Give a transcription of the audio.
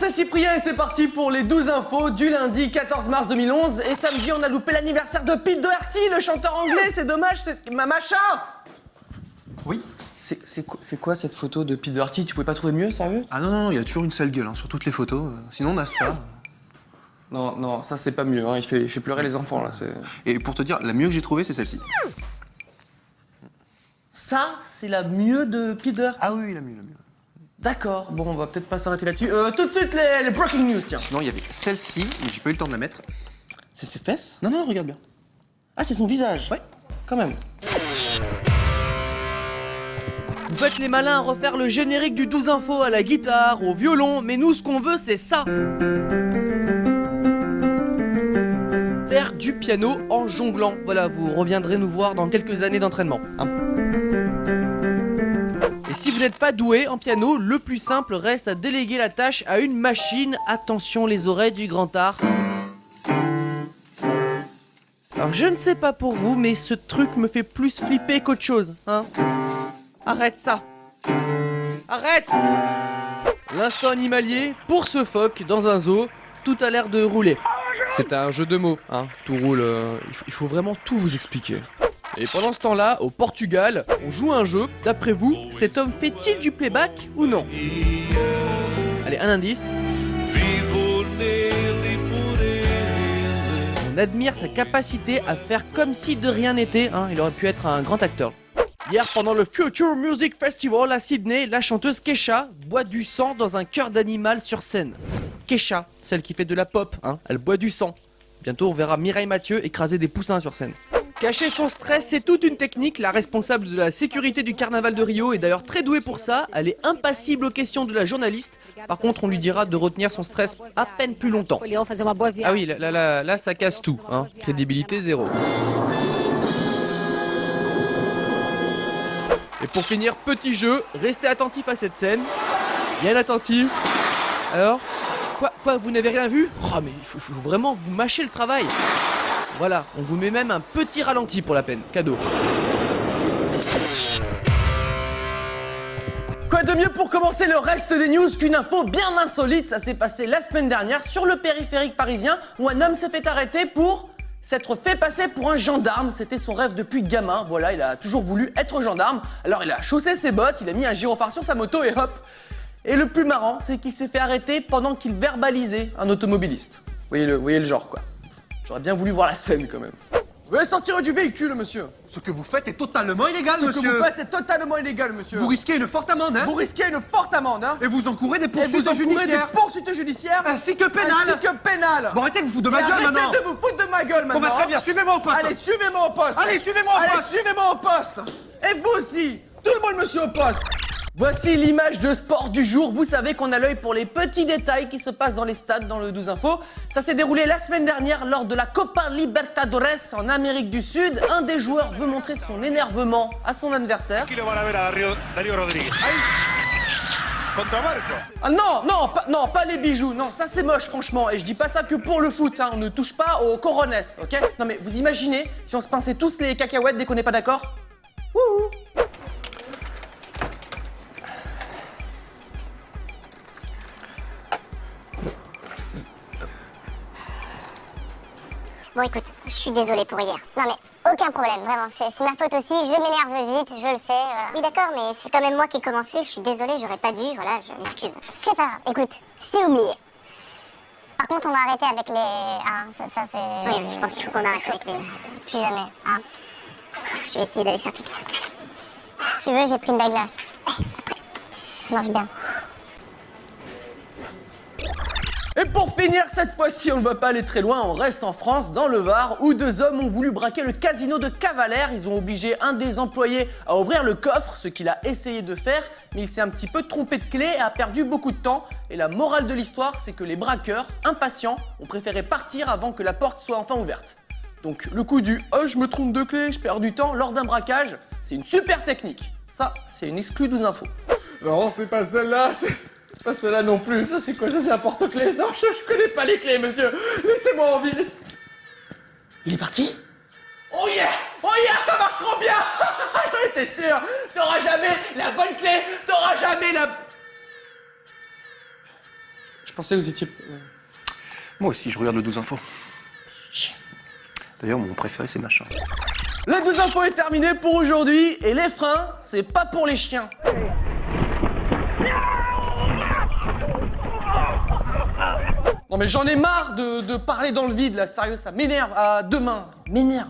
c'est Cyprien et c'est parti pour les 12 infos du lundi 14 mars 2011. Et samedi, on a loupé l'anniversaire de Pete Doherty, le chanteur anglais. C'est dommage, c'est ma machin. Oui. C'est quoi cette photo de Pete Doherty? Tu pouvais pas trouver mieux, sérieux? Ah non, il a toujours une sale gueule sur toutes les photos. Sinon, on a ça. Non, ça c'est pas mieux, hein. Il fait pleurer les enfants, là. Et pour te dire, la mieux que j'ai trouvée, c'est celle-ci. Ça, c'est la mieux de Pete Doherty? Ah oui, la mieux. D'accord, bon, on va peut-être pas s'arrêter là-dessus. Tout de suite, les breaking news, tiens. Sinon, il y avait celle-ci, mais j'ai pas eu le temps de la mettre. C'est ses fesses? Non, regarde bien. Ah, c'est son visage? Ouais. Quand même. Vous faites les malins à refaire le générique du 12 infos à la guitare, au violon, mais nous, ce qu'on veut, c'est ça. Faire du piano en jonglant. Voilà, vous reviendrez nous voir dans quelques années d'entraînement. Hein. Et si vous n'êtes pas doué en piano, le plus simple reste à déléguer la tâche à une machine. Attention les oreilles du grand art. Alors je ne sais pas pour vous, mais ce truc me fait plus flipper qu'autre chose, hein. Arrête ça. Arrête. L'instant animalier, pour ce phoque dans un zoo, tout a l'air de rouler. C'est un jeu de mots, hein. Tout roule, il faut vraiment tout vous expliquer. Et pendant ce temps-là, au Portugal, on joue un jeu. D'après vous, cet homme fait-il du playback ou non? Allez, un indice. On admire sa capacité à faire comme si de rien n'était, hein. Il aurait pu être un grand acteur. Hier, pendant le Future Music Festival à Sydney, la chanteuse Kesha boit du sang dans un cœur d'animal sur scène. Kesha, celle qui fait de la pop, hein, elle boit du sang. Bientôt, on verra Mireille Mathieu écraser des poussins sur scène. Cacher son stress, c'est toute une technique. La responsable de la sécurité du carnaval de Rio est d'ailleurs très douée pour ça. Elle est impassible aux questions de la journaliste. Par contre, on lui dira de retenir son stress à peine plus longtemps. Ah oui, là ça casse tout, hein. Crédibilité zéro. Et pour finir, petit jeu, restez attentif à cette scène. Bien attentif. Alors, quoi, vous n'avez rien vu? Oh mais il faut vraiment vous mâcher le travail. Voilà, on vous met même un petit ralenti pour la peine, cadeau. Quoi de mieux pour commencer le reste des news qu'une info bien insolite? Ça s'est passé la semaine dernière sur le périphérique parisien où un homme s'est fait arrêter pour s'être fait passer pour un gendarme. C'était son rêve depuis gamin, voilà, il a toujours voulu être gendarme. Alors il a chaussé ses bottes, il a mis un gyrophare sur sa moto et hop. Et le plus marrant, c'est qu'il s'est fait arrêter pendant qu'il verbalisait un automobiliste. Vous voyez le genre, quoi. J'aurais bien voulu voir la scène, quand même. Veuillez sortir du véhicule, monsieur. Ce que vous faites est totalement illégal, monsieur. Ce que vous faites est totalement illégal, monsieur. Vous risquez une forte amende, hein. Vous risquez une forte amende, hein. Et vous encourez des Et poursuites vous encourez judiciaires. des poursuites judiciaires. Ainsi que pénales. Bon, arrêtez de vous foutre de ma gueule, maintenant. Arrêtez de vous foutre de ma gueule, maintenant. Bon, bah, très bien, suivez-moi au poste. Allez, suivez-moi au poste. Allez, suivez-moi au poste. Suivez-moi au poste. Et vous aussi. Tout le monde, monsieur, au poste. Voici l'image de sport du jour. Vous savez qu'on a l'œil pour les petits détails qui se passent dans les stades dans le 12 info. Ça s'est déroulé la semaine dernière lors de la Copa Libertadores en Amérique du Sud. Un des joueurs veut montrer son énervement à son adversaire. Ah non, pas les bijoux. Non, ça c'est moche franchement. Et je dis pas ça que pour le foot, hein. On ne touche pas aux coronesses, ok? Non mais vous imaginez si on se pinçait tous les cacahuètes dès qu'on n'est pas d'accord? Wouhou. Bon écoute, je suis désolée pour hier. Non mais aucun problème, vraiment, c'est ma faute aussi, je m'énerve vite, je le sais. Oui d'accord, mais c'est quand même moi qui ai commencé, je suis désolée, j'aurais pas dû, voilà, je m'excuse. C'est pas grave, écoute, c'est oublié. Par contre, on va arrêter avec les... Hein, ça c'est... Oui, je pense qu'il faut qu'on arrête avec les... Plus jamais, hein. Je vais essayer d'aller faire pipi. Si tu veux, j'ai pris de la glace. Après, ça marche bien. Et pour finir, cette fois-ci, on ne va pas aller très loin, on reste en France, dans le Var, où deux hommes ont voulu braquer le casino de Cavalère. Ils ont obligé un des employés à ouvrir le coffre, ce qu'il a essayé de faire, mais il s'est un petit peu trompé de clé et a perdu beaucoup de temps. Et la morale de l'histoire, c'est que les braqueurs, impatients, ont préféré partir avant que la porte soit enfin ouverte. Donc le coup du « Oh, je me trompe de clé, je perds du temps » lors d'un braquage, c'est une super technique. Ça, c'est une exclue 12 infos. Non, c'est pas celle-là, pas celle-là non plus. Ça, c'est quoi? Ça, c'est un porte-clés. Non, je connais pas les clés, monsieur. Laissez-moi en vie. Il est parti? Oh yeah! Oh yeah, ça marche trop bien! J'en étais sûr! T'auras jamais la bonne clé! T'auras jamais la... pensais que vous étiez... Moi aussi, je regarde le 12 infos. D'ailleurs, mon préféré, c'est machin. Le 12 infos est terminé pour aujourd'hui, et les freins, c'est pas pour les chiens. Non mais j'en ai marre de parler dans le vide, là, sérieux, ça m'énerve. À demain, m'énerve.